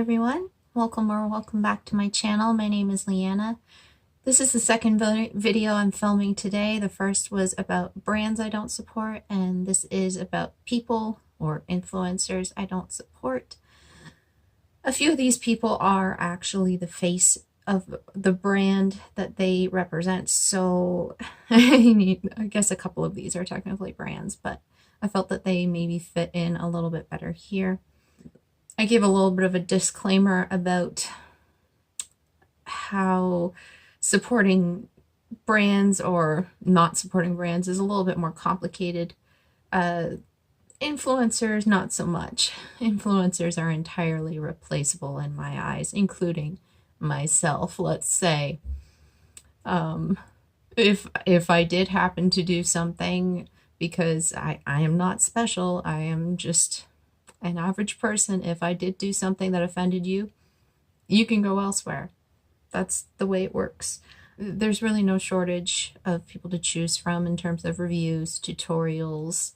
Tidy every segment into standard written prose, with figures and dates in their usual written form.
everyone, welcome or welcome back to my channel. My name is Liana. This is the second video I'm filming today. The first was about brands I don't support, and this is about people or influencers I don't support. A few of these people are actually the face of the brand that they represent, so I guess a couple of these are technically brands, but I felt that they maybe fit in a little bit better here. I gave a little bit of a disclaimer about how supporting brands or not supporting brands is a little bit more complicated. Influencers, not so much. Influencers are entirely replaceable in my eyes, including myself, let's say. If I did happen to do something, because I am not special, I am just an average person. If I did do something that offended you, you can go elsewhere. That's the way it works. There's really no shortage of people to choose from in terms of reviews, tutorials,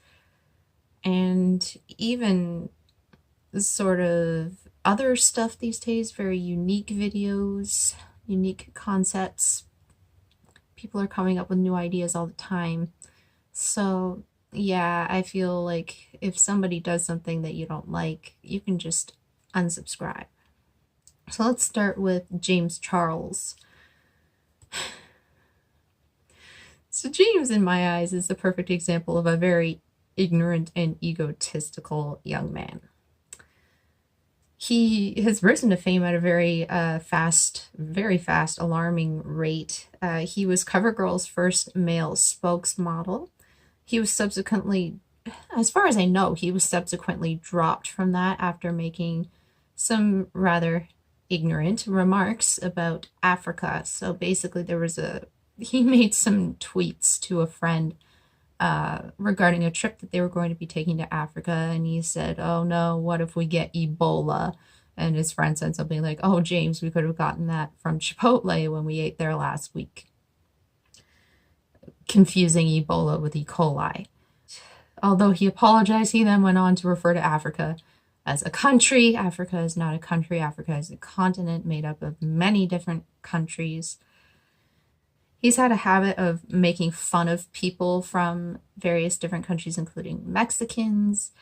and even sort of other stuff these days. Very unique videos, unique concepts. People are coming up with new ideas all the time. So yeah, I feel like if somebody does something that you don't like, you can just unsubscribe. So let's start with James Charles. So James, in my eyes, is the perfect example of a very ignorant and egotistical young man. He has risen to fame at a very fast, alarming rate. He was CoverGirl's first male spokesmodel. He was subsequently, as far as I know, he was subsequently dropped from that after making some rather ignorant remarks about Africa. So basically he made some tweets to a friend regarding a trip that they were going to be taking to Africa, and he said, "Oh no, what if we get Ebola?" And his friend said something like, "Oh James, we could have gotten that from Chipotle when we ate there last week." Confusing Ebola with E. coli. Although he apologized, he then went on to refer to Africa as a country. Africa is not a country. Africa is a continent made up of many different countries. He's had a habit of making fun of people from various different countries, including Mexicans,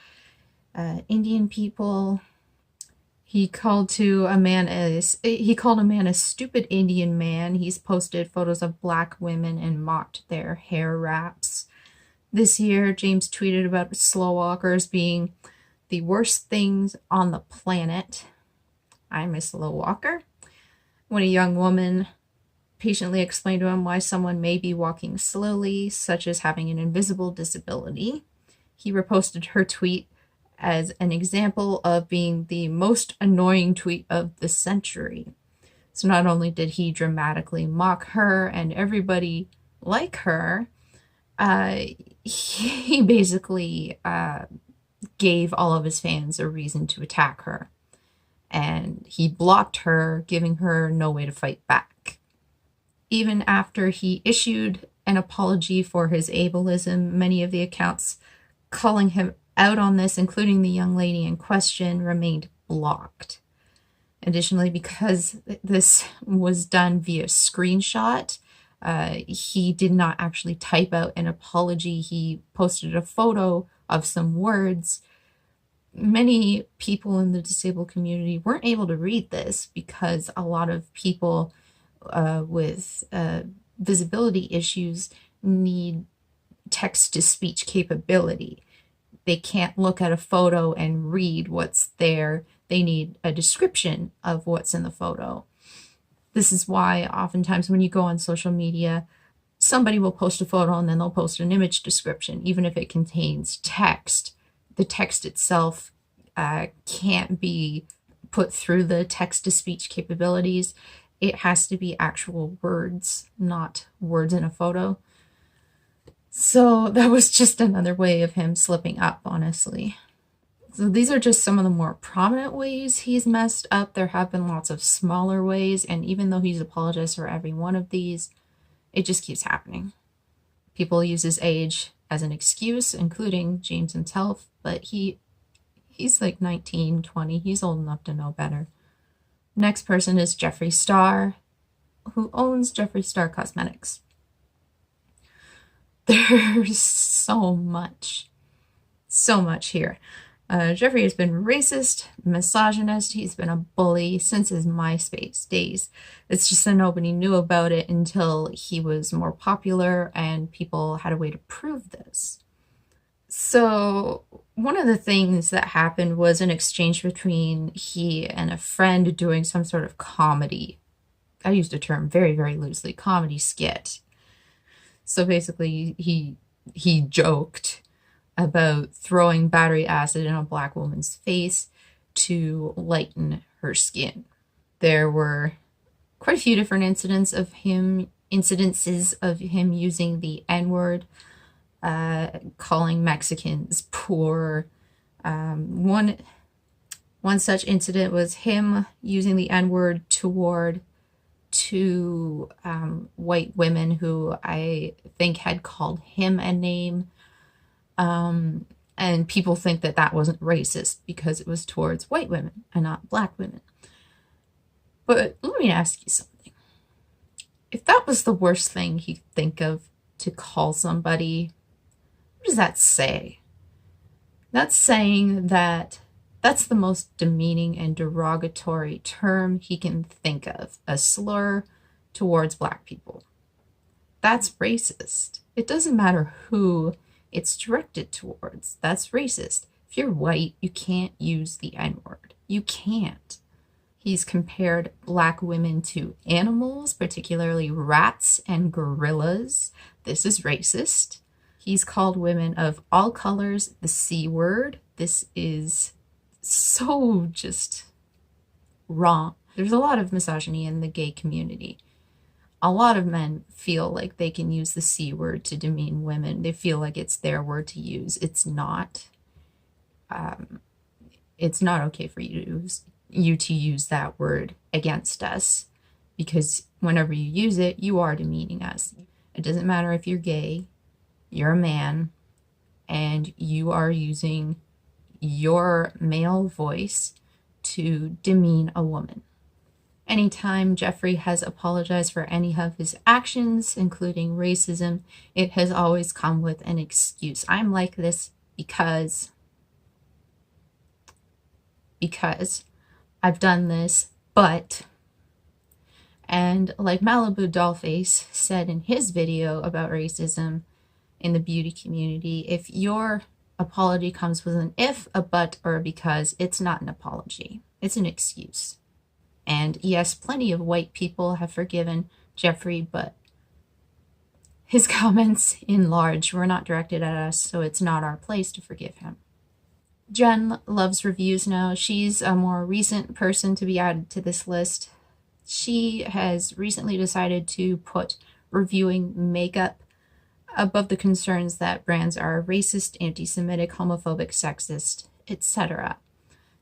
Indian people. He called a man a stupid Indian man. He's posted photos of black women and mocked their hair wraps. This year, James tweeted about slow walkers being the worst things on the planet. I'm a slow walker. When a young woman patiently explained to him why someone may be walking slowly, such as having an invisible disability, he reposted her tweet as an example of being the most annoying tweet of the century. So not only did he dramatically mock her and everybody like her, he basically gave all of his fans a reason to attack her. And he blocked her, giving her no way to fight back. Even after he issued an apology for his ableism, many of the accounts calling him out on this, including the young lady in question, remained blocked. Additionally, because this was done via screenshot, he did not actually type out an apology. He posted a photo of some words. Many people in the disabled community weren't able to read this because a lot of people with visibility issues need text-to-speech capability. They can't look at a photo and read what's there. They need a description of what's in the photo. This is why oftentimes when you go on social media, somebody will post a photo and then they'll post an image description, even if it contains text. The text itself can't be put through the text-to-speech capabilities. It has to be actual words, not words in a photo. So that was just another way of him slipping up, honestly. So these are just some of the more prominent ways he's messed up. There have been lots of smaller ways, and even though he's apologized for every one of these, it just keeps happening. People use his age as an excuse, including James himself, but he's like 19, 20. He's old enough to know better. Next person is Jeffree Star, who owns Jeffree Star Cosmetics. There's so much here. Jeffree has been racist, misogynist, he's been a bully since his MySpace days. It's just that nobody knew about it until he was more popular and people had a way to prove this. So one of the things that happened was an exchange between he and a friend doing some sort of comedy. I used a term very, very loosely, comedy skit. So basically he joked about throwing battery acid in a black woman's face to lighten her skin. There were quite a few different incidences of him using the N-word, calling Mexicans poor. One such incident was him using the N-word toward two white women who I think had called him a name. And people think that that wasn't racist because it was towards white women and not black women. But let me ask you something. If that was the worst thing you think of to call somebody, what does that say? That's saying that that's the most demeaning and derogatory term he can think of, a slur towards black people. That's racist. It doesn't matter who it's directed towards. That's racist. If you're white, you can't use the N-word. You can't. He's compared black women to animals, particularly rats and gorillas. This is racist. He's called women of all colors the C word. This is so just wrong. There's a lot of misogyny in the gay community. A lot of men feel like they can use the C word to demean women. They feel like it's their word to use. It's not. It's not okay for you to use that word against us, because whenever you use it, you are demeaning us. It doesn't matter if you're gay, you're a man, and you are using your male voice to demean a woman. Anytime Jeffree has apologized for any of his actions, including racism, it has always come with an excuse. I'm like this because I've done this, but, and like Malibu Dollface said in his video about racism in the beauty community, if your apology comes with an if, a but, or a because, it's not an apology. It's an excuse. And yes, plenty of white people have forgiven Jeffree, but his comments in large were not directed at us, so it's not our place to forgive him. Jen loves reviews now. She's a more recent person to be added to this list. She has recently decided to put reviewing makeup above the concerns that brands are racist, anti-Semitic, homophobic, sexist, etc.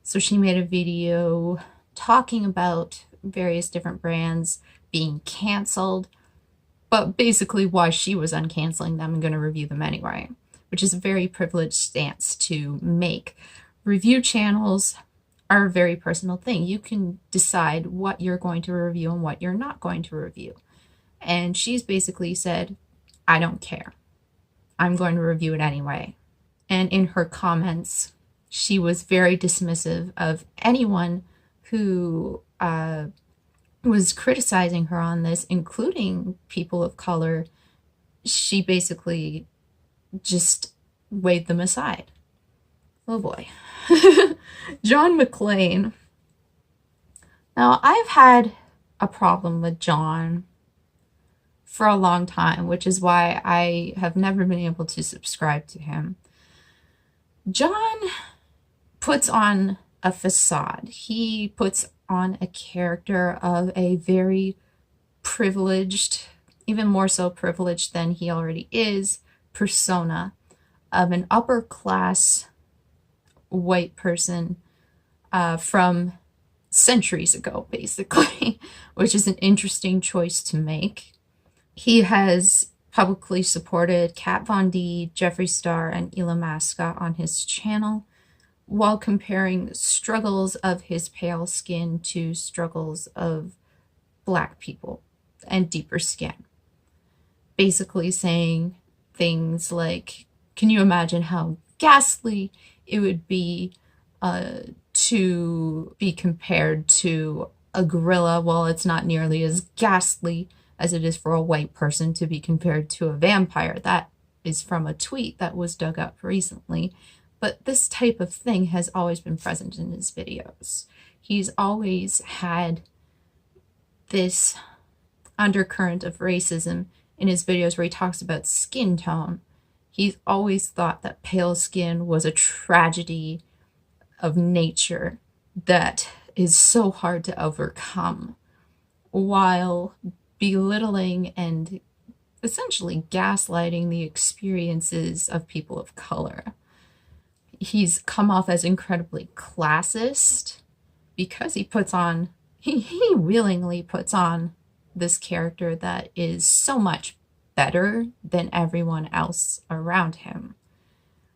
So she made a video talking about various different brands being canceled, but basically why she was uncanceling them and going to review them anyway, which is a very privileged stance to make. Review channels are a very personal thing. You can decide what you're going to review and what you're not going to review. And she's basically said, I don't care. I'm going to review it anyway. And in her comments, she was very dismissive of anyone who was criticizing her on this, including people of color. She basically just waved them aside. Oh boy. John Maclean. Now, I've had a problem with John for a long time, which is why I have never been able to subscribe to him. John puts on a facade. He puts on a character of a very privileged, even more so privileged than he already is, persona of an upper class white person from centuries ago, basically, which is an interesting choice to make. He has publicly supported Kat Von D, Jeffree Star, and E.l.f. on his channel, while comparing struggles of his pale skin to struggles of Black people and deeper skin. Basically saying things like, can you imagine how ghastly it would be to be compared to a gorilla? Well, it's not nearly as ghastly as it is for a white person to be compared to a vampire. That is from a tweet that was dug up recently. But this type of thing has always been present in his videos. He's always had this undercurrent of racism in his videos where he talks about skin tone. He's always thought that pale skin was a tragedy of nature that is so hard to overcome, while belittling and essentially gaslighting the experiences of people of color. He's come off as incredibly classist because he willingly puts on this character that is so much better than everyone else around him.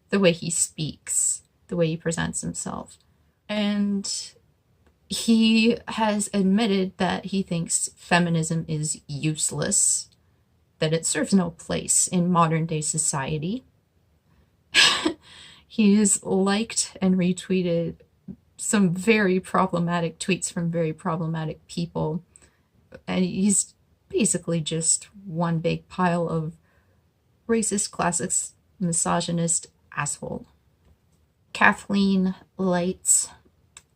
The way he speaks, the way he presents himself. And he has admitted that he thinks feminism is useless, that it serves no place in modern day society. He's liked and retweeted some very problematic tweets from very problematic people. And he's basically just one big pile of racist, classist, misogynist asshole. Kathleen Lights.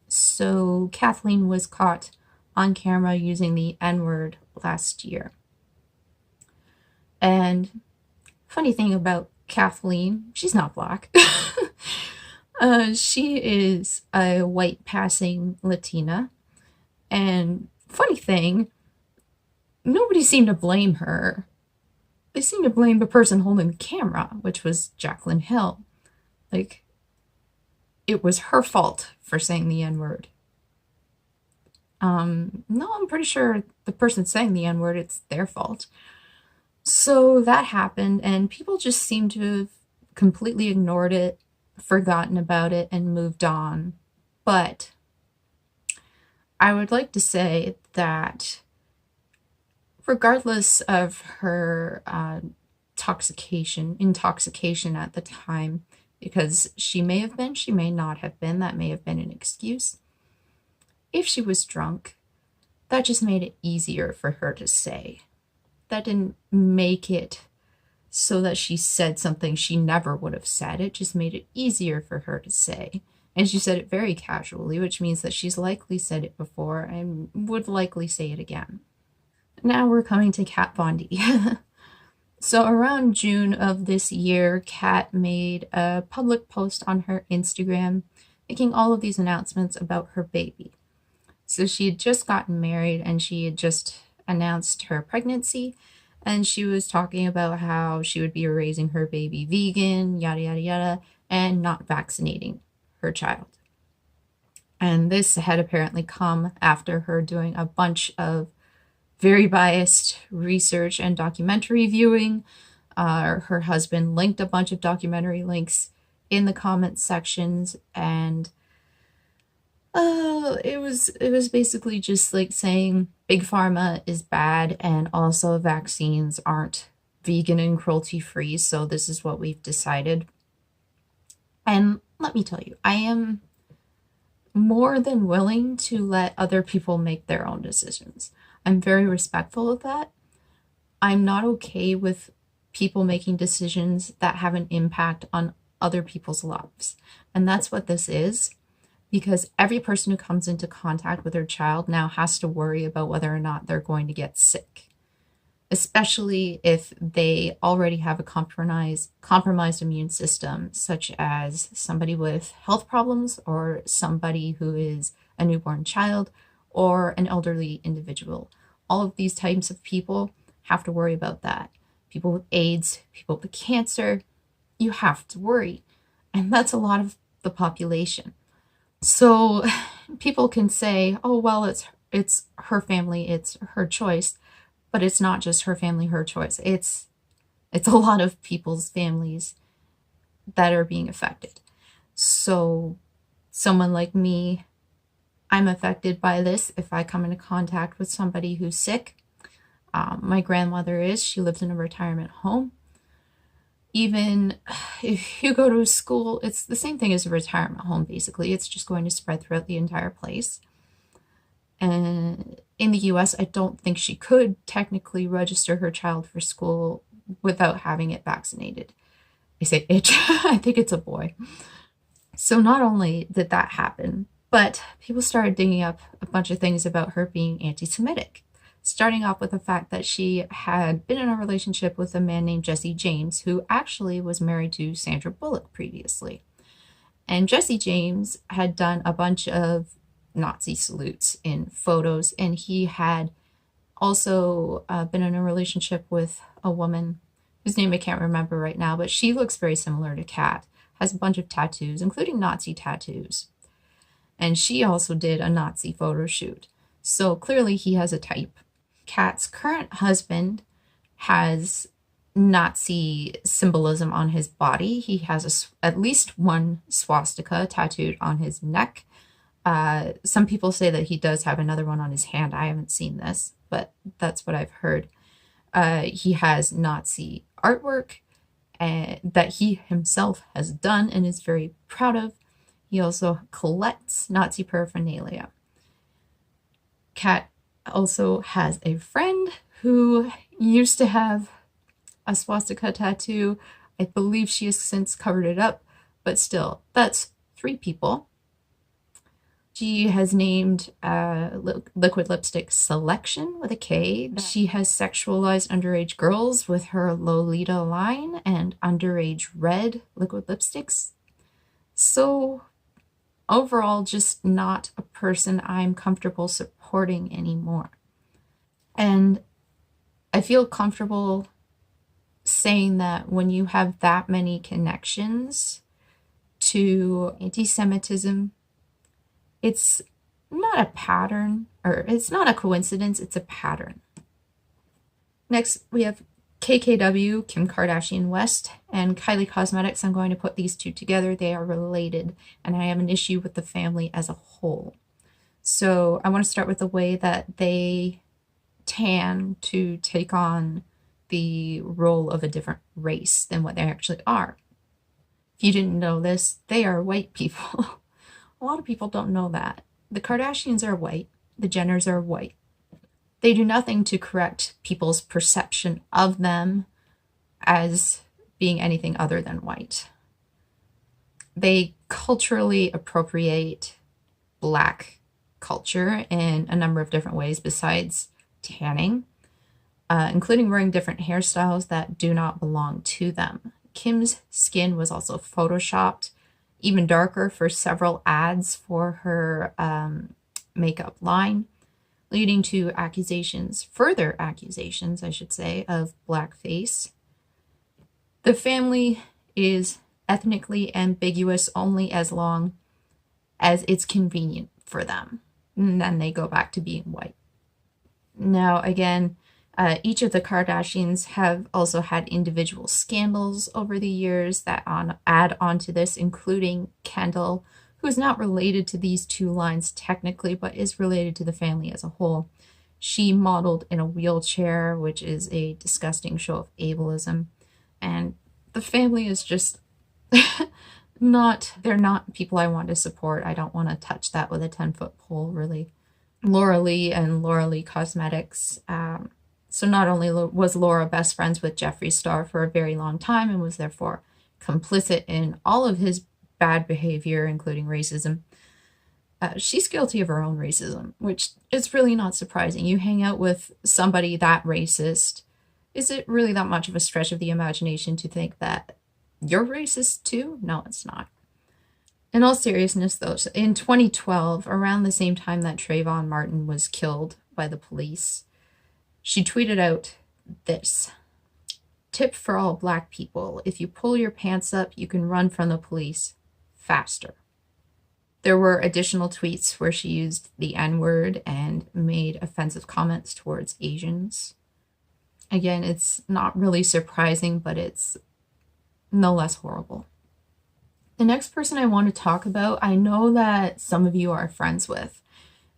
So Kathleen was caught on camera using the N-word last year. And funny thing about Kathleen, she's not Black. She is a white passing Latina. And funny thing, nobody seemed to blame her. They seemed to blame the person holding the camera, which was Jaclyn Hill. Like, it was her fault for saying the N-word. No, I'm pretty sure the person saying the N-word, it's their fault. So that happened, and people just seemed to have completely ignored it, forgotten about it, and moved on. But I would like to say that regardless of her intoxication at the time, because she may have been, she may not have been, that may have been an excuse. If she was drunk, that just made it easier for her to say. That didn't make it so that she said something she never would have said. It just made it easier for her to say. And she said it very casually, which means that she's likely said it before and would likely say it again. Now we're coming to Kat Von D. So around June of this year, Kat made a public post on her Instagram making all of these announcements about her baby. So she had just gotten married and she had just announced her pregnancy, and she was talking about how she would be raising her baby vegan, yada yada yada, and not vaccinating her child. And this had apparently come after her doing a bunch of very biased research and documentary viewing. Her husband linked a bunch of documentary links in the comments sections, and it was basically just like saying Big Pharma is bad and also vaccines aren't vegan and cruelty-free, so this is what we've decided. And let me tell you, I am more than willing to let other people make their own decisions. I'm very respectful of that. I'm not okay with people making decisions that have an impact on other people's lives. And that's what this is, because every person who comes into contact with their child now has to worry about whether or not they're going to get sick, especially if they already have a compromised immune system, such as somebody with health problems or somebody who is a newborn child or an elderly individual. All of these types of people have to worry about that. People with AIDS, people with cancer, you have to worry. And that's a lot of the population. So people can say, oh, well, it's her family, it's her choice. But it's not just her family, her choice. It's a lot of people's families that are being affected. So someone like me, I'm affected by this if I come into contact with somebody who's sick. My grandmother is. She lives in a retirement home. Even if you go to a school, it's the same thing as a retirement home, basically. It's just going to spread throughout the entire place. And in the US, I don't think she could technically register her child for school without having it vaccinated. I say it, I think it's a boy. So not only did that happen, but people started digging up a bunch of things about her being anti-Semitic. Starting off with the fact that she had been in a relationship with a man named Jesse James, who actually was married to Sandra Bullock previously. And Jesse James had done a bunch of Nazi salutes in photos, and he had also been in a relationship with a woman whose name I can't remember right now, but she looks very similar to Kat, has a bunch of tattoos, including Nazi tattoos. And she also did a Nazi photo shoot. So clearly he has a type. Kat's current husband has Nazi symbolism on his body. He has at least one swastika tattooed on his neck. Some people say that he does have another one on his hand. I haven't seen this, but that's what I've heard. He has Nazi artwork that he himself has done and is very proud of. He also collects Nazi paraphernalia. Kat also has a friend who used to have a swastika tattoo. I believe she has since covered it up, but still, that's 3 people. She has named liquid lipstick Selection with a K. She has sexualized underage girls with her Lolita line and underage red liquid lipsticks. So overall, just not a person I'm comfortable supporting anymore. And I feel comfortable saying that when you have that many connections to anti-Semitism, it's not a pattern, or it's not a coincidence, it's a pattern. Next, we have KKW, Kim Kardashian West, and Kylie Cosmetics. I'm going to put these two together. They are related, and I have an issue with the family as a whole. So I want to start with the way that they tan to take on the role of a different race than what they actually are. If you didn't know this, they are white people. A lot of people don't know that. The Kardashians are white. The Jenners are white. They do nothing to correct people's perception of them as being anything other than white. They culturally appropriate Black culture in a number of different ways besides tanning, including wearing different hairstyles that do not belong to them. Kim's skin was also photoshopped even darker for several ads for her makeup line, leading to further accusations, I should say, of blackface. The family is ethnically ambiguous only as long as it's convenient for them, and then they go back to being white. Now, again, each of the Kardashians have also had individual scandals over the years that add on to this, including Kendall, who is not related to these 2 lines technically, but is related to the family as a whole. She modeled in a wheelchair, which is a disgusting show of ableism. And the family is just they're not people I want to support. I don't want to touch that with a 10-foot pole, really. Laura Lee and Laura Lee Cosmetics. So not only was Laura best friends with Jeffree Star for a very long time and was therefore complicit in all of his bad behavior, including racism, she's guilty of her own racism, which is really not surprising. You hang out with somebody that racist, is it really that much of a stretch of the imagination to think that you're racist too? No, it's not. In all seriousness, though, in 2012, around the same time that Trayvon Martin was killed by the police, she tweeted out this: "Tip for all Black people, if you pull your pants up, you can run from the police faster." There were additional tweets where she used the N-word and made offensive comments towards Asians. Again, it's not really surprising, but it's no less horrible. The next person I want to talk about, I know that some of you are friends with,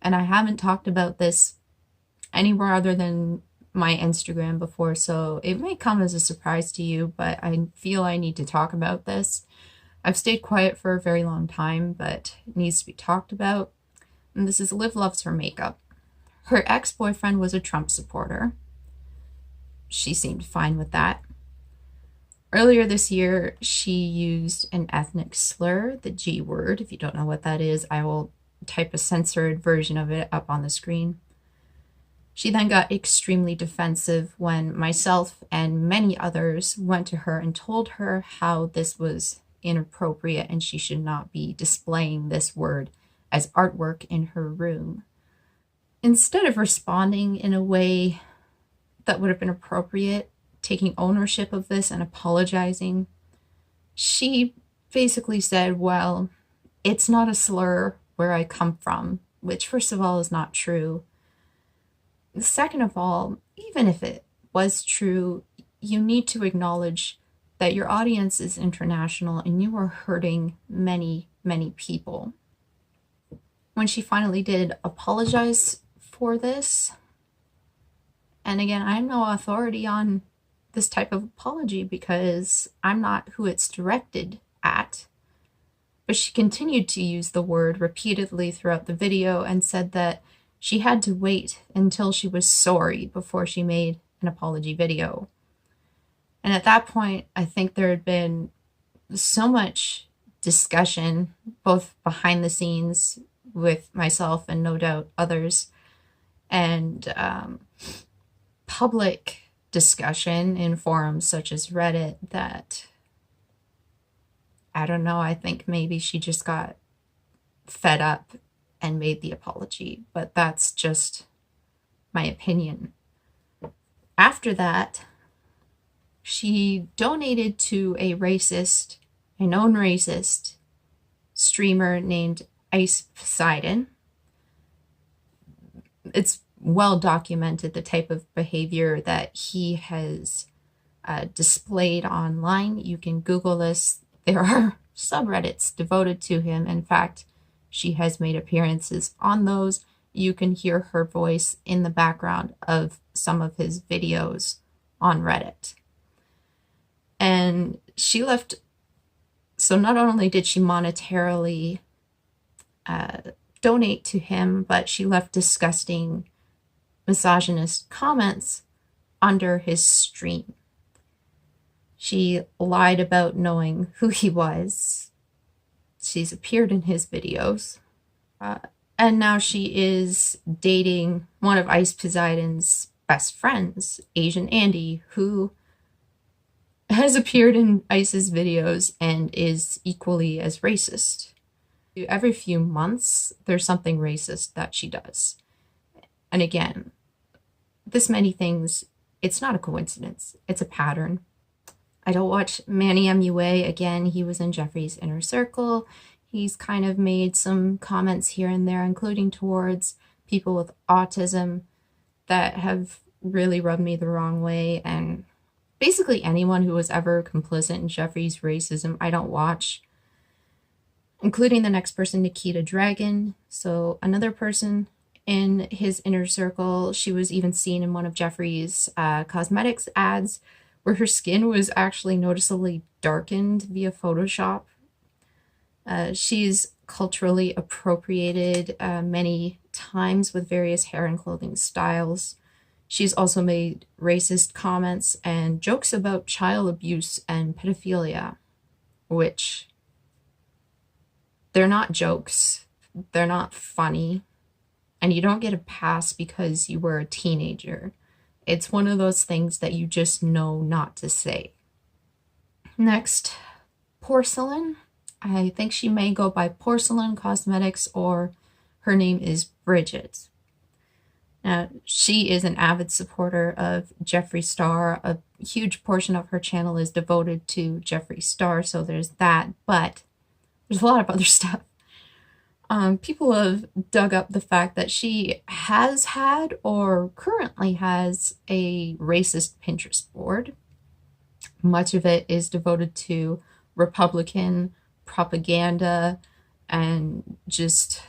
and I haven't talked about this anywhere other than my Instagram before, so it may come as a surprise to you, but I feel I need to talk about this. I've stayed quiet for a very long time, but it needs to be talked about. And this is Livloveshermakeup. Her ex-boyfriend was a Trump supporter. She seemed fine with that. Earlier this year, she used an ethnic slur, the G word. If you don't know what that is, I will type a censored version of it up on the screen. She then got extremely defensive when myself and many others went to her and told her how this was inappropriate and she should not be displaying this word as artwork in her room. Instead of responding in a way that would have been appropriate, taking ownership of this and apologizing, she basically said, well, it's not a slur where I come from, which first of all is not true. Second of all, even if it was true, you need to acknowledge that your audience is international and you are hurting many, many people. When she finally did apologize for this, and again, I'm no authority on this type of apology because I'm not who it's directed at, but she continued to use the word repeatedly throughout the video and said that she had to wait until she was sorry before she made an apology video. And at that point, I think there had been so much discussion, both behind the scenes with myself and no doubt others, and public discussion in forums such as Reddit, that, I don't know, I think maybe she just got fed up and made the apology, but that's just my opinion. After that, she donated to a known racist streamer named Ice Poseidon. It's well documented the type of behavior that he has displayed online. You can Google this. There are subreddits devoted to him. In fact, she has made appearances on those. You can hear her voice in the background of some of his videos on Reddit. And she left, so not only did she monetarily donate to him, but she left disgusting misogynist comments under his stream. She lied about knowing who he was. She's appeared in his videos. And now she is dating one of Ice Poseidon's best friends, Asian Andy, who has appeared in Ice's videos and is equally as racist. Every few months, there's something racist that she does. And again, this many things, it's not a coincidence. It's a pattern. I don't watch Manny MUA. Again, he was in Jeffree's inner circle. He's kind of made some comments here and there, including towards people with autism, that have really rubbed me the wrong way. And basically anyone who was ever complicit in Jeffree's racism, I don't watch, including the next person, Nikita Dragun. So another person in his inner circle. She was even seen in one of Jeffree's cosmetics ads where her skin was actually noticeably darkened via Photoshop. She's culturally appropriated many times with various hair and clothing styles. She's also made racist comments and jokes about child abuse and pedophilia, which they're not jokes, they're not funny, and you don't get a pass because you were a teenager. It's one of those things that you just know not to say. Next, Porcelain. I think she may go by Porcelain Cosmetics, or her name is Bridget. Now, she is an avid supporter of Jeffree Star. A huge portion of her channel is devoted to Jeffree Star, so there's that, but there's a lot of other stuff. People have dug up the fact that she has had or currently has a racist Pinterest board. Much of it is devoted to Republican propaganda and just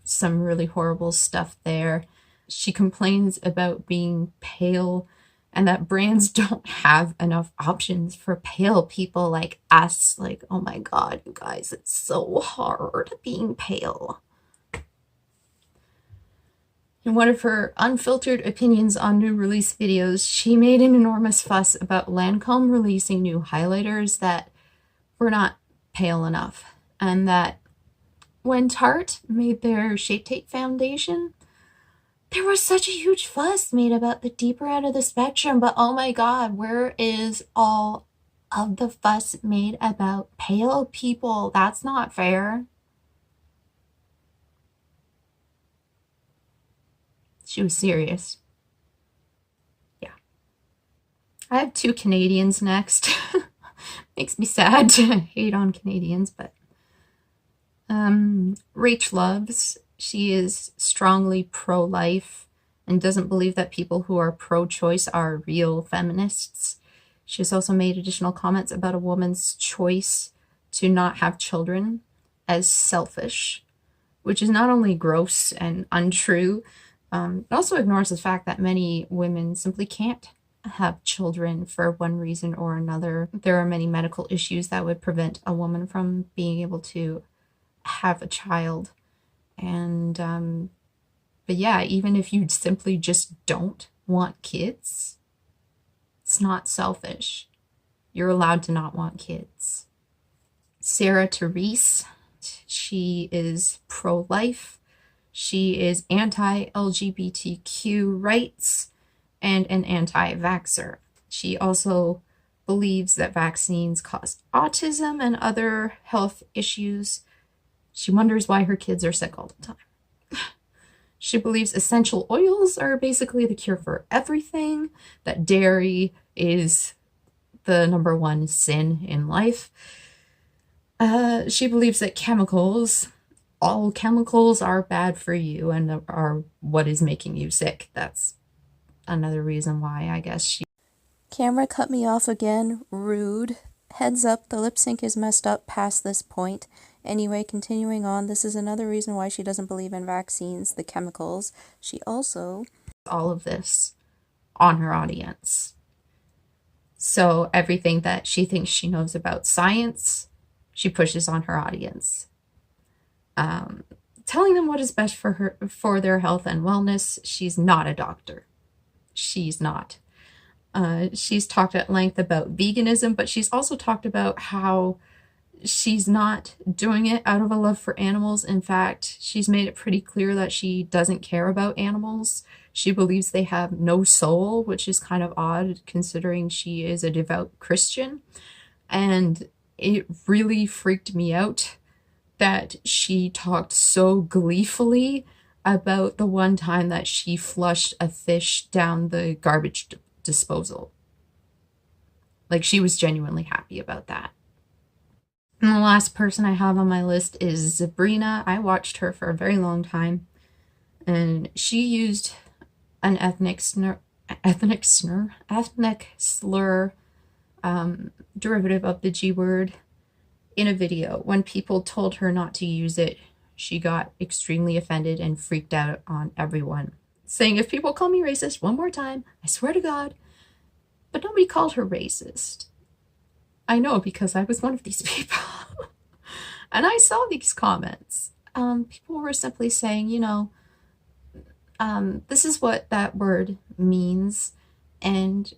some really horrible stuff there. She complains about being pale and that brands don't have enough options for pale people like us. Like, oh my god, you guys, it's so hard being pale. In one of her unfiltered opinions on new release videos, she made an enormous fuss about Lancome releasing new highlighters that were not pale enough, and that when Tarte made their Shape Tape foundation, there was such a huge fuss made about the deeper end of the spectrum, but oh my god, where is all of the fuss made about pale people? That's not fair. She was serious. Yeah. I have 2 Canadians next. Makes me sad to hate on Canadians, but Rachhloves, she is strongly pro-life and doesn't believe that people who are pro-choice are real feminists. She has also made additional comments about a woman's choice to not have children as selfish, which is not only gross and untrue, it also ignores the fact that many women simply can't have children for one reason or another. There are many medical issues that would prevent a woman from being able to have a child. And but yeah, even if you simply just don't want kids, it's not selfish. You're allowed to not want kids. Sara Therese, she is pro-life. She is anti-LGBTQ rights and an anti-vaxxer. She also believes that vaccines cause autism and other health issues. She wonders why her kids are sick all the time. She believes essential oils are basically the cure for everything, that dairy is the #1 sin in life. She believes that all chemicals are bad for you and are what is making you sick. That's another reason why, I guess, she... Camera cut me off again. Rude. Heads up, the lip sync is messed up past this point. Anyway, continuing on, this is another reason why she doesn't believe in vaccines, the chemicals. She also... all of this on her audience. So everything that she thinks she knows about science, she pushes on her audience. Telling them what is best for their health and wellness. She's not a doctor. She's not. She's talked at length about veganism, but she's also talked about how she's not doing it out of a love for animals. In fact, she's made it pretty clear that she doesn't care about animals. She believes they have no soul, which is kind of odd considering she is a devout Christian. And it really freaked me out that she talked so gleefully about the one time that she flushed a fish down the garbage disposal. Like, she was genuinely happy about that. And the last person I have on my list is Sabrina. I watched her for a very long time, and she used an ethnic slur, derivative of the G word, in a video. When people told her not to use it, she got extremely offended and freaked out on everyone, saying, if people call me racist one more time, I swear to God. But nobody called her racist. I know, because I was one of these people. And I saw these comments. People were simply saying, you know, this is what that word means, and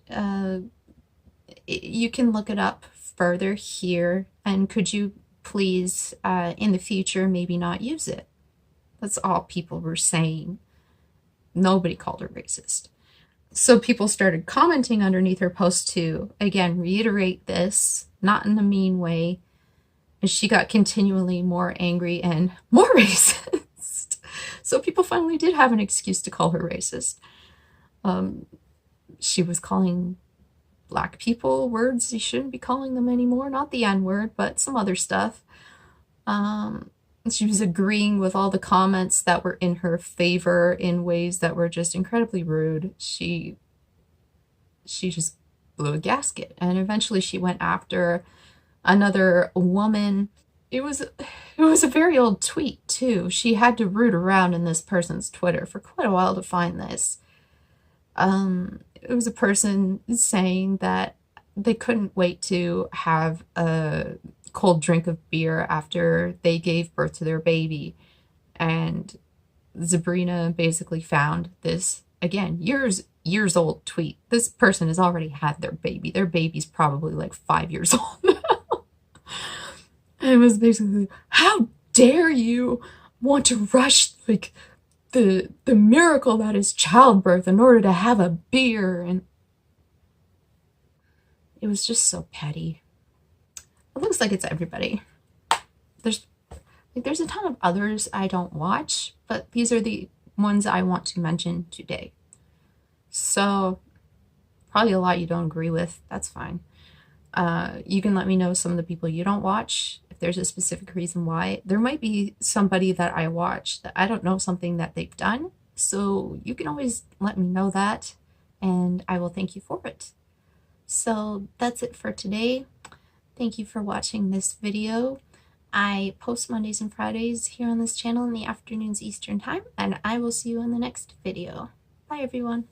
you can look it up further here, and could you please in the future maybe not use it? That's all people were saying. Nobody called her racist. So people started commenting underneath her post to, again, reiterate this, not in a mean way, and she got continually more angry and more racist. So people finally did have an excuse to call her racist. She was calling Black people words you shouldn't be calling them anymore. Not the N-word, but some other stuff. She was agreeing with all the comments that were in her favor in ways that were just incredibly rude. She just blew a gasket, and eventually she went after another woman it was a very old tweet too. She had to root around in this person's Twitter for quite a while to find this. It was a person saying that they couldn't wait to have a cold drink of beer after they gave birth to their baby. And Sabrina basically found this, again, years old tweet. This person has already had their baby. Their baby's probably like 5 years old now. And it was basically, how dare you want to rush like the miracle that is childbirth in order to have a beer. And it was just so petty. It looks like it's everybody. There's a ton of others I don't watch, but these are the ones I want to mention today. So probably a lot you don't agree with. That's fine. You can let me know some of the people you don't watch, if there's a specific reason why. There might be somebody that I watch that I don't know something that they've done, so you can always let me know that, and I will thank you for it. So that's it for today. Thank you for watching this video. I post Mondays and Fridays here on this channel in the afternoons Eastern time, and I will see you in the next video. Bye everyone.